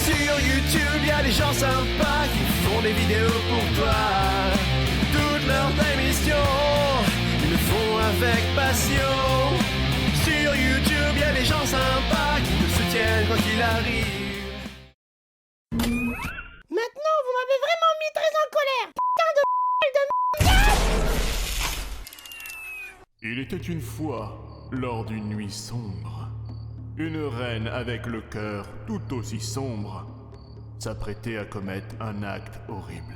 Sur YouTube, y a des gens sympas qui font des vidéos pour toi. Toutes leurs émissions, ils le font avec passion. Sur YouTube, y a des gens sympas qui te soutiennent quoi qu'il arrive. Maintenant, vous m'avez vraiment mis très en colère. Putain de Il était une fois, lors d'une nuit sombre, une reine avec le cœur tout aussi sombre s'apprêtait à commettre un acte horrible.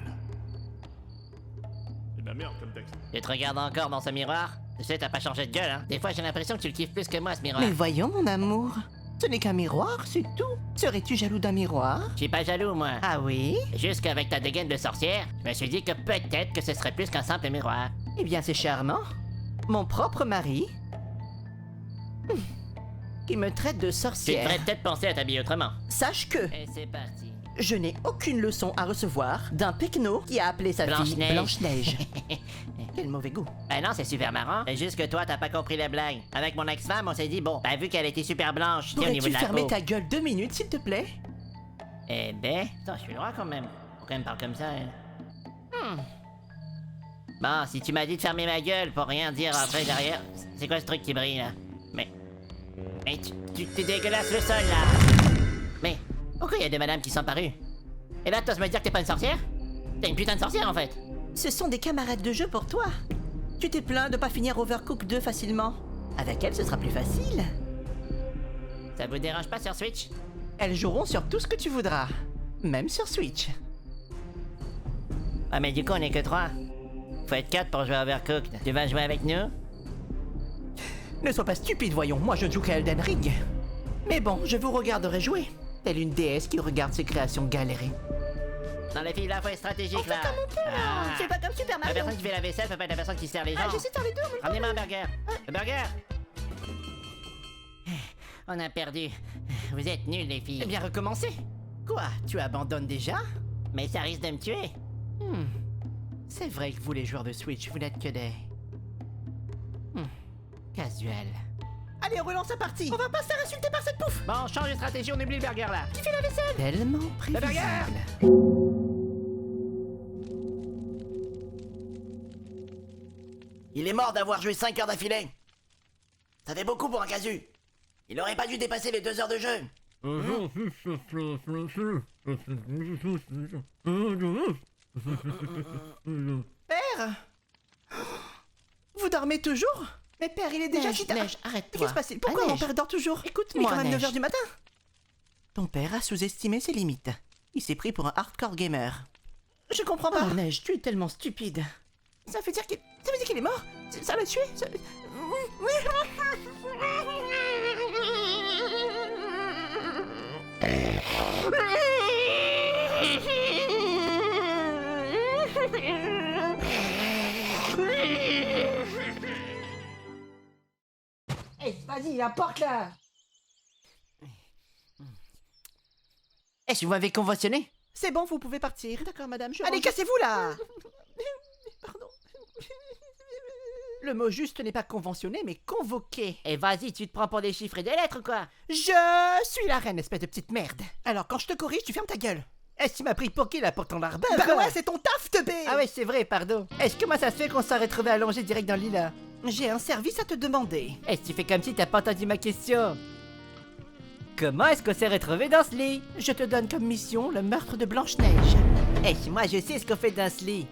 C'est de la merde comme texte. Tu te regardes encore dans ce miroir? Tu sais, t'as pas changé de gueule, hein? Des fois, j'ai l'impression que tu le kiffes plus que moi, ce miroir. Mais voyons, mon amour. Ce n'est qu'un miroir, c'est tout. Serais-tu jaloux d'un miroir? Je suis pas jaloux, moi. Ah oui? Juste qu'avec ta dégaine de sorcière, je me suis dit que peut-être que ce serait plus qu'un simple miroir. Eh bien, c'est charmant. Mon propre mari... qui me traite de Tu sorcière. devrais peut-être penser à t'habiller autrement. Sache que Et c'est parti. je n'ai aucune leçon à recevoir d'un pecno qui a appelé sa fille Blanche-Neige. Blanche-Neige. Quel mauvais goût. Ben non, c'est super marrant. C'est juste que toi, t'as pas compris la blague. Avec mon ex-femme, on s'est dit, bon, ben vu qu'elle était super blanche, tu sais, au niveau Pourrais-tu de la fermer peau. ta gueule 2 minutes, s'il te plaît? Eh ben, attends, je suis droit quand même. Pourquoi elle me parle comme ça, elle? Bon, si tu m'as dit de fermer ma gueule pour rien dire après derrière, c'est quoi ce truc qui brille, là? Mais tu dégueulasses le sol, là! Mais, pourquoi il y a des madames qui sont parues? Et là, t'oses me dire que t'es pas une sorcière? T'es une putain de sorcière, en fait! Ce sont des camarades de jeu pour toi. Tu t'es plaint de pas finir Overcooked 2 facilement. Avec elles, ce sera plus facile. Ça vous dérange pas sur Switch? Elles joueront sur tout ce que tu voudras. Même sur Switch. Ah, mais du coup, on est que 3. Faut être 4 pour jouer à Overcooked. Tu vas jouer avec nous? Ne sois pas stupide, voyons. Moi, je ne joue qu'à Elden Ring. Mais bon, je vous regarderai jouer. Telle une déesse qui regarde ses créations galérer. Dans les filles, là, faut être stratégique, là. Ah. C'est pas comme Super La Mario. personne qui fait la vaisselle peut pas être la personne qui sert les gens. J'essaie de faire les deux en même temps. Ramenez-moi un burger. Le burger! On a perdu. Vous êtes nuls, les filles. Eh bien, recommencer. Quoi? Tu abandonnes déjà? Mais ça risque de me tuer. C'est vrai que vous, les joueurs de Switch, vous n'êtes que des... casuels. Allez, on relance la partie. On va pas se faire insulter par cette pouffe. Bon, change de stratégie, on oublie le burger, là. Qui fait la vaisselle? Tellement burger. prévisible. Il est mort d'avoir joué 5 heures d'affilée. Ça fait beaucoup pour un casu. Il aurait pas dû dépasser les 2 heures de jeu. Père? Vous dormez toujours? Mais père, il est déjà si tard. Neige, arrête-toi. Qu'est-ce qui se passe? Pourquoi Ah, mon Neige. père dort toujours? Écoute, il est Moi, quand même Neige. 9h du matin. Ton père a sous-estimé ses limites. Il s'est pris pour un hardcore gamer. Je comprends pas. Oh, Neige, tu es tellement stupide. Ça veut dire qu'il est mort? Ça l'a tué? Hey, vas-y, apporte là. Est-ce que vous m'avez conventionné? C'est bon, vous pouvez partir. D'accord, madame, je... Ah, Allez, cassez-vous là. Pardon. Le mot juste n'est pas conventionné, mais convoqué. Et vas-y, tu te prends pour des chiffres et des lettres ou quoi? Je suis la reine, espèce de petite merde. Alors, quand je te corrige, tu fermes ta gueule. Est-ce que tu m'as pris pour qui, là, pour ton larbin? Bah ouais, c'est ton taf, teubé. Ah ouais, c'est vrai, pardon. Est-ce que comment ça se fait qu'on s'est retrouvé allongé direct dans le lit, là? J'ai un service à te demander. Est-ce que tu fais comme si t'as pas entendu ma question? Comment est-ce qu'on s'est retrouvé dans ce lit? Je te donne comme mission le meurtre de Blanche-Neige. Moi je sais ce qu'on fait dans ce lit.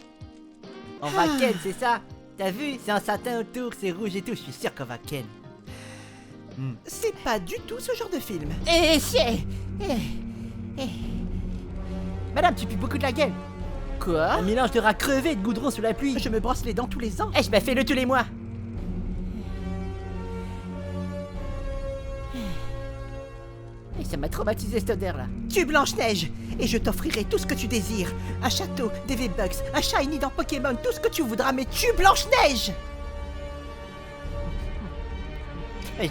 On va ken, c'est ça? T'as vu? C'est en satin autour, c'est rouge et tout, je suis sûr qu'on va ken. C'est pas du tout ce genre de film. Madame, tu pues beaucoup de la gueule. Quoi? Un mélange de rat crevé et de goudron sous la pluie. Je me brosse les dents tous les ans. Fais-le tous les mois. Ça m'a traumatisé cette odeur là. Tu es Blanche-Neige, et je t'offrirai tout ce que tu désires. Un château, des V-Bucks, un shiny dans Pokémon, tout ce que tu voudras, mais tu es Blanche-Neige.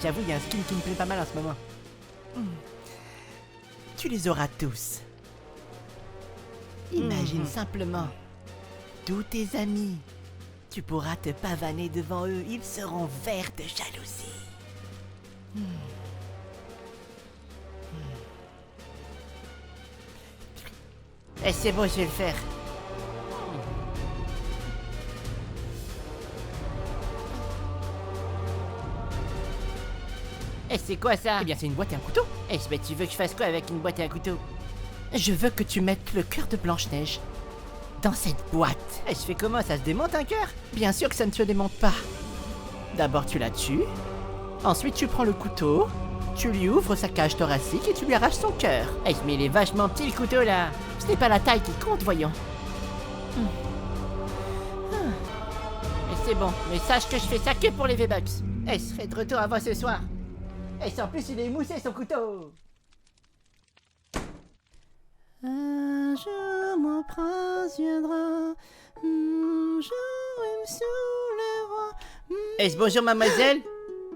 J'avoue, il y a un skin qui me plaît pas mal en ce moment. Tu les auras tous. Imagine simplement, tous tes amis. Tu pourras te pavaner devant eux, ils seront verts de jalousie. Eh, c'est bon, je vais le faire. Eh, c'est quoi ça? Eh bien, c'est une boîte et un couteau. Eh, mais tu veux que je fasse quoi avec une boîte et un couteau? Je veux que tu mettes le cœur de Blanche-Neige dans cette boîte. Eh, je fais comment? Ça se démonte un cœur? Bien sûr que ça ne se démonte pas. D'abord, tu la tues. Ensuite, tu prends le couteau. Tu lui ouvres sa cage thoracique et tu lui arraches son cœur. Eh, mais il est vachement petit le couteau là. Ce n'est pas la taille qui compte, voyons. Mais c'est bon, mais sache que je fais ça que pour les V-Bucks. Eh, je serai de retour avant ce soir. Eh, en plus il est émoussé son couteau. Un jour mon prince viendra, un jour il me soulèvera. Eh, bonjour mademoiselle.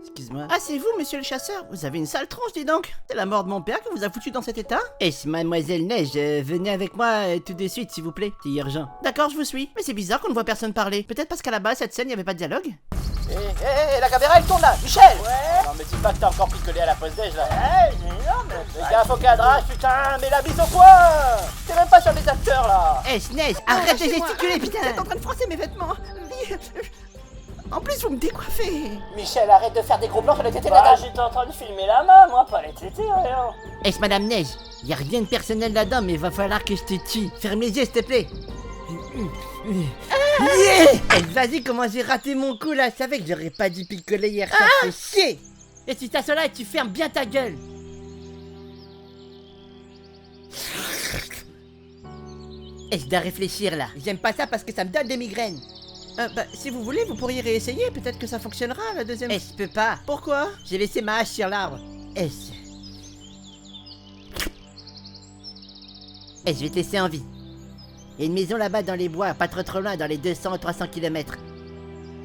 Excuse-moi. Ah, c'est vous, monsieur le chasseur. Vous avez une sale tronche, dis donc. C'est la mort de mon père qui vous a foutu dans cet état. Eh, mademoiselle Neige, venez avec moi tout de suite s'il vous plaît, c'est urgent. D'accord, je vous suis. Mais c'est bizarre qu'on ne voit personne parler. Peut-être parce qu'à la base, cette scène, il n'y avait pas de dialogue. Hé, la caméra elle tourne là, Michel. Ouais. Non mais dis pas que t'as encore picolé à la pause déj là. Non mais... Fais gaffe au cadrage, putain, mets la bise au coin. T'es même pas sur les acteurs là. Eh, Neige, arrête de Lâchez-moi. gesticuler, putain. Vous êtes en train de froisser mes vêtements. En plus, vous me décoiffez. Michel, arrête de faire des gros plans sur les tétés de la dame. J'étais en train de filmer la main, moi, pas les tétés, rien. Eh, madame Neige, y a rien de personnel là-dedans, mais va falloir que je te tue. Ferme les yeux, s'il te plaît. Eh, vas-y, comment j'ai raté mon coup là? Je savais que j'aurais pas dû picoler hier, ça fait chier. Et tu t'assois là et tu fermes bien ta gueule. Eh, je dois réfléchir là. J'aime pas ça parce que ça me donne des migraines. Si vous voulez, vous pourriez réessayer. Peut-être que ça fonctionnera la deuxième. Eh, je peux pas. Pourquoi? J'ai laissé ma hache sur l'arbre. Eh, je vais te laisser en vie. Il y a une maison là-bas dans les bois, pas trop loin, dans les 200 ou 300 km.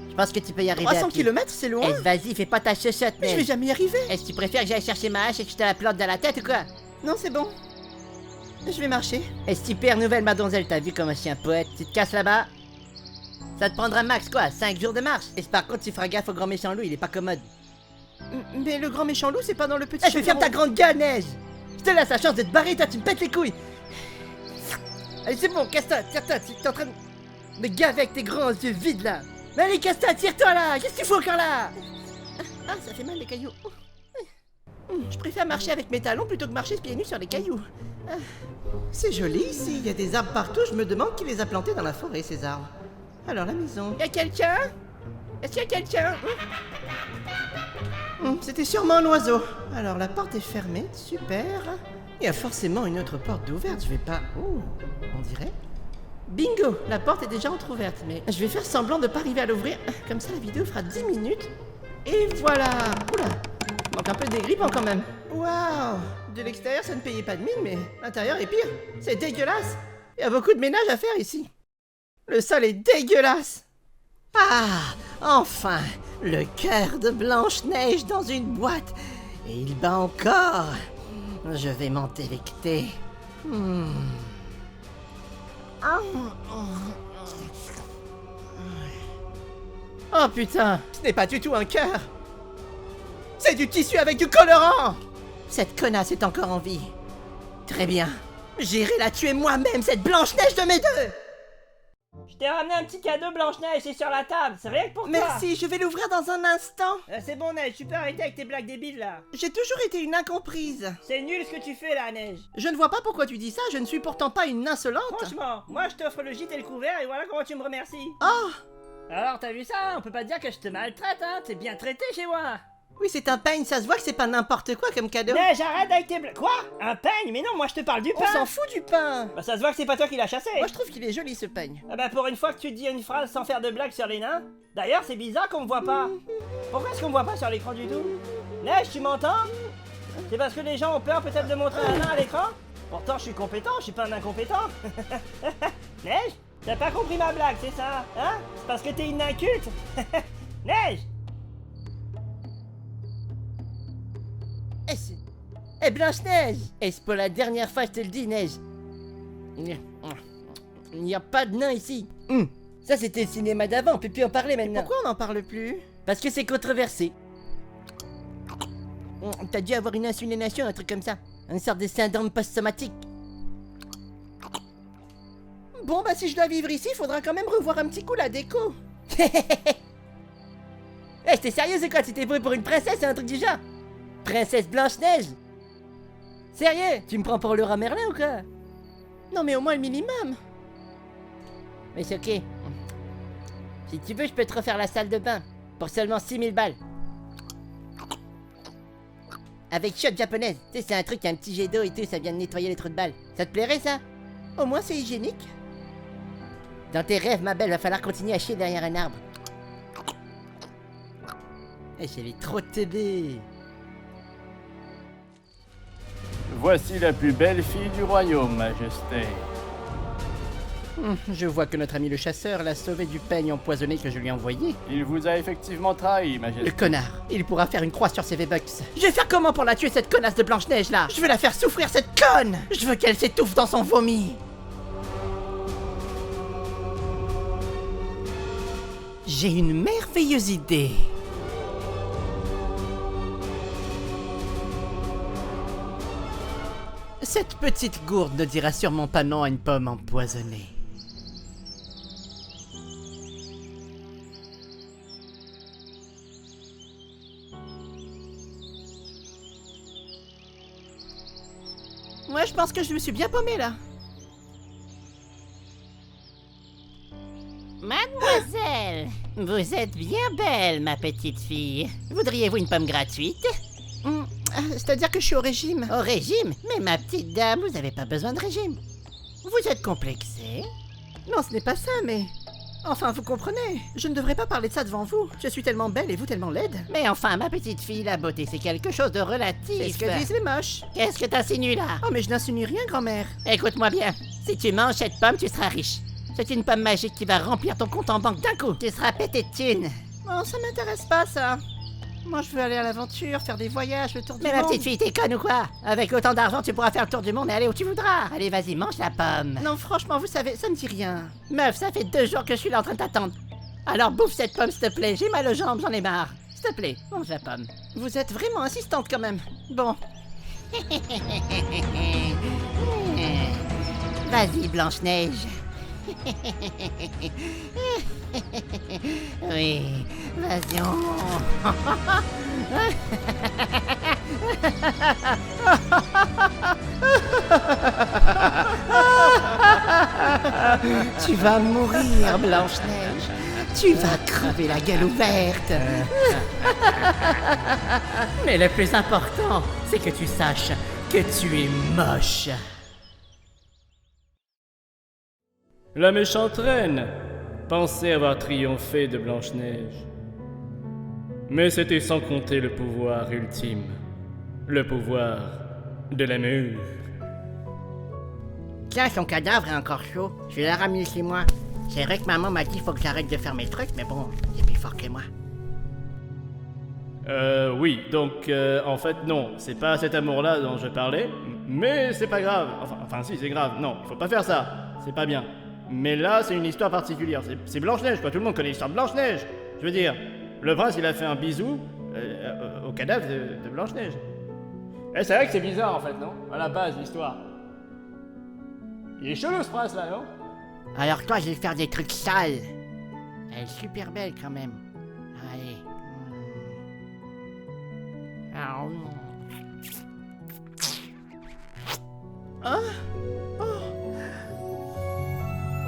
Je pense que tu peux y arriver. 300 à pied. km, c'est loin. Eh, vas-y, fais pas ta chuchote, Mais je vais Neige. jamais y arriver. Est-ce que tu préfères que j'aille chercher ma hache et que je te la plante dans la tête ou quoi? Non, c'est bon. Je vais marcher. Eh, super nouvelle, ma donzelle, t'as vu comment je suis un poète? Tu te casses là-bas? Ça te prendra max quoi, 5 jours de marche. Et par contre, tu feras gaffe au grand méchant loup, il est pas commode. Mais le grand méchant loup, c'est pas dans le petit. Eh, je vais ferme ta grande gueule, Neige. Je te laisse la chance de te barrer, toi, tu me pètes les couilles. Allez, c'est bon, casse-toi, tire-toi, t'es en train de me gaver avec tes grands yeux vides là. Mais allez, casse-toi, tire-toi là, qu'est-ce que tu fous encore là? Ah, ça fait mal les cailloux. Je préfère marcher avec mes talons plutôt que marcher pieds nus sur les cailloux. Ah, c'est joli ici, il y a des arbres partout. Je me demande qui les a plantés dans la forêt, ces arbres. Alors, la maison. Y'a quelqu'un? Est-ce qu'il y a quelqu'un? C'était sûrement un oiseau. Alors, la porte est fermée, super. Il y a forcément une autre porte d'ouverte, je vais pas... Oh, on dirait... Bingo, la porte est déjà entrouverte, mais je vais faire semblant de pas arriver à l'ouvrir. Comme ça, la vidéo fera 10 minutes. Et voilà. Oula, manque un peu de dégrippant quand même. Waouh, de l'extérieur, ça ne payait pas de mine, mais l'intérieur est pire. C'est dégueulasse. Il y a beaucoup de ménage à faire ici. Le sol est dégueulasse. Ah, enfin, le cœur de Blanche-Neige dans une boîte. Et il bat encore. Je vais m'en délecter. Oh putain, ce n'est pas du tout un cœur. C'est du tissu avec du colorant. Cette connasse est encore en vie. Très bien. J'irai la tuer moi-même, cette Blanche-Neige de mes deux. Je t'ai ramené un petit cadeau, Blanche-Neige, c'est sur la table, c'est rien que pour toi. Merci, je vais l'ouvrir dans un instant. C'est bon, Neige, tu peux arrêter avec tes blagues débiles là. J'ai toujours été une incomprise. C'est nul ce que tu fais là, Neige. Je ne vois pas pourquoi tu dis ça, je ne suis pourtant pas une insolente. Franchement, moi je t'offre le gîte et le couvert et voilà comment tu me remercies. Oh, Alors t'as vu ça? On peut pas dire que je te maltraite, hein? T'es bien traité chez moi. oui, c'est un peigne, ça se voit que c'est pas n'importe quoi comme cadeau. Neige, arrête avec tes blagues. Quoi? Un peigne? Mais non, moi je te parle du On pain. s'en fout du pain. Bah ça se voit que c'est pas toi qui l'as chassé. Moi je trouve qu'il est joli ce peigne. Ah bah pour une fois que tu dis une phrase sans faire de blagues sur les nains. D'ailleurs c'est bizarre qu'on me voit pas. Pourquoi est-ce qu'on me voit pas sur l'écran du tout? Neige, tu m'entends? C'est parce que les gens ont peur peut-être de montrer un nain à l'écran? Pourtant je suis compétent, je suis pas un incompétent. Neige, t'as pas compris ma blague, c'est ça? Hein? C'est parce que t'es une inculte. Neige. Eh, Blanche-Neige! Eh, c'est pour la dernière fois, je te le dis, Neige. Il n'y a pas de nain ici. Ça, c'était le cinéma d'avant, on peut plus en parler maintenant. Pourquoi on n'en parle plus? Parce que c'est controversé. T'as dû avoir une insulination, un truc comme ça. Une sorte de syndrome post-somatique. Bon, bah si je dois vivre ici, faudra quand même revoir un petit coup la déco. Eh, t'es sérieux, c'est quoi? Tu t'es pris pour une princesse, c'est un truc du genre? Princesse Blanche-Neige? Sérieux? Tu me prends pour le rat Merlin ou quoi? Non, mais au moins le minimum. Mais c'est ok. Si tu veux, je peux te refaire la salle de bain. Pour seulement 6000 balles. Avec shot japonaise. Tu sais, c'est un truc, un petit jet d'eau et tout, ça vient de nettoyer les trous de balles. Ça te plairait, ça? Au moins, c'est hygiénique. Dans tes rêves, ma belle, va falloir continuer à chier derrière un arbre. Eh, j'ai trop TB. Voici la plus belle fille du royaume, Majesté. Je vois que notre ami le chasseur l'a sauvé du peigne empoisonné que je lui ai envoyé. Il vous a effectivement trahi, Majesté. Le connard, il pourra faire une croix sur ses V-Bucks. Je vais faire comment pour la tuer, cette connasse de Blanche-Neige là? Je veux la faire souffrir, cette conne! Je veux qu'elle s'étouffe dans son vomi. J'ai une merveilleuse idée. Cette petite gourde ne dira sûrement pas non à une pomme empoisonnée. Ouais, je pense que je me suis bien paumé là. Mademoiselle, vous êtes bien belle, ma petite fille. Voudriez-vous une pomme gratuite? C'est-à-dire que je suis au régime. Au régime? Mais ma petite dame, vous n'avez pas besoin de régime. Vous êtes complexée? Non, ce n'est pas ça, mais... Enfin, vous comprenez, je ne devrais pas parler de ça devant vous. Je suis tellement belle et vous tellement laide. Mais enfin, ma petite fille, la beauté, c'est quelque chose de relatif. C'est ce que disent les moches. Qu'est-ce que t'insinues là? Oh, mais je n'insinue rien, grand-mère. Écoute-moi bien, si tu manges cette pomme, tu seras riche. C'est une pomme magique qui va remplir ton compte en banque d'un coup. Tu seras pété de thunes. Oh, ça m'intéresse pas, ça. Moi, je veux aller à l'aventure, faire des voyages, le tour du Mais monde. ma petite fille, t'es conne ou quoi? Avec autant d'argent, tu pourras faire le tour du monde et aller où tu voudras. Allez, vas-y, mange la pomme. Non, franchement, vous savez, ça me dit rien. Meuf, ça fait 2 jours que je suis là en train de t'attendre. Alors bouffe cette pomme, s'il te plaît. J'ai mal aux jambes, j'en ai marre. S'il te plaît, mange la pomme. Vous êtes vraiment insistante quand même. Bon. Vas-y, Blanche-Neige. Oui, vas-y. Tu vas mourir, Blanche-Neige. Tu vas crever la gueule ouverte. Mais le plus important, c'est que tu saches que tu es moche. La méchante reine pensait avoir triomphé de Blanche-Neige. Mais c'était sans compter le pouvoir ultime. Le pouvoir de l'amour. Tiens, son cadavre est encore chaud. Je l'ai ramené chez moi. C'est vrai que maman m'a dit qu'il faut que j'arrête de faire mes trucs, mais bon, c'est plus fort que moi. Oui, donc, en fait, non, c'est pas cet amour-là dont je parlais, mais c'est pas grave. Enfin, si, c'est grave. Non, faut pas faire ça. C'est pas bien. Mais là, c'est une histoire particulière. C'est Blanche-Neige, quoi. Tout le monde connaît l'histoire de Blanche-Neige. Je veux dire, le prince, il a fait un bisou au cadavre de Blanche-Neige. Et c'est vrai que c'est bizarre, en fait, non? À la base, l'histoire. Il est chelou, ce prince-là, non? Alors toi, je vais faire des trucs sales. Elle est super belle, quand même. Allez.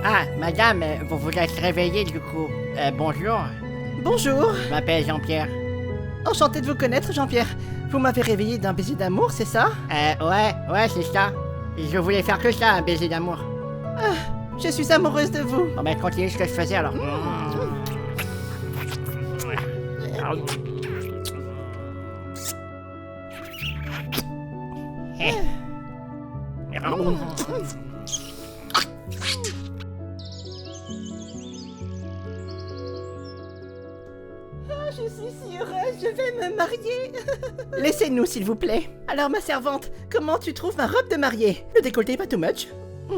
Ah, madame, vous vous êtes réveillée, du coup. Bonjour. Bonjour. Je m'appelle Jean-Pierre. Enchanté de vous connaître, Jean-Pierre. Vous m'avez réveillé d'un baiser d'amour, c'est ça? Ouais, c'est ça. Je voulais faire que ça, un baiser d'amour. Ah, je suis amoureuse de vous. Bon, ben, continue ce que je faisais, alors. Ah, je suis si heureuse, je vais me marier. Laissez-nous, s'il vous plaît. Alors, ma servante, comment tu trouves ma robe de mariée? Le décolleté est pas too much?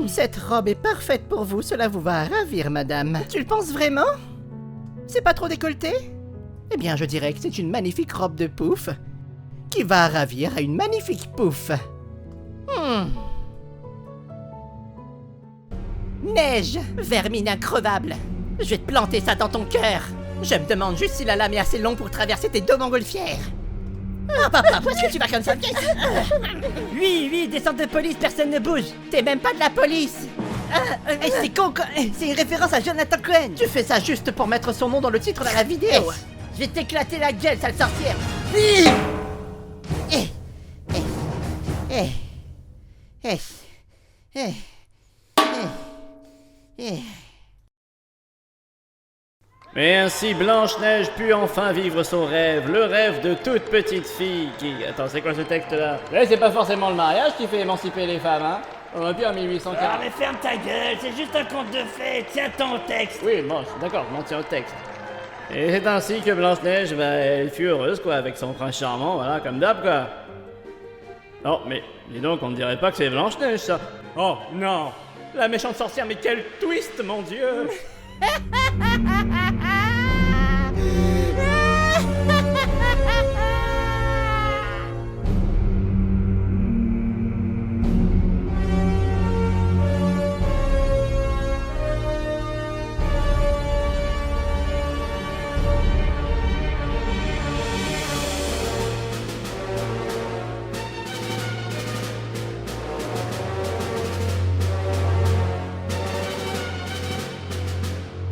Cette robe est parfaite pour vous, cela vous va ravir, madame. Tu le penses vraiment? C'est pas trop décolleté? Eh bien, je dirais que c'est une magnifique robe de pouf qui va ravir à une magnifique pouf. Neige, vermine increvable. Je vais te planter ça dans ton cœur. Je me demande juste si la lame est assez longue pour traverser tes deux montgolfières. Oh papa, où est-ce que tu vas comme ça? Oui, descente de police, personne ne bouge. T'es même pas de la police. C'est con, c'est une référence à Jonathan Cohen. Tu fais ça juste pour mettre son nom dans le titre de la vidéo. Je vais t'éclater la gueule, sale sorcière. Et ainsi Blanche-Neige put enfin vivre son rêve, le rêve de toute petite fille qui... Attends, c'est quoi ce texte-là? C'est pas forcément le mariage qui fait émanciper les femmes, hein? On aurait pu en 1840. Ah mais ferme ta gueule, c'est juste un conte de fées, tiens-toi au texte. Oui, bon, d'accord, je m'en tiens au texte. Et c'est ainsi que Blanche-Neige, elle fut heureuse, quoi, avec son prince charmant, voilà, comme d'hab, quoi. Oh, mais dis donc, on ne dirait pas que c'est Blanche-Neige, ça. Oh, non! La méchante sorcière, mais quel twist, mon Dieu!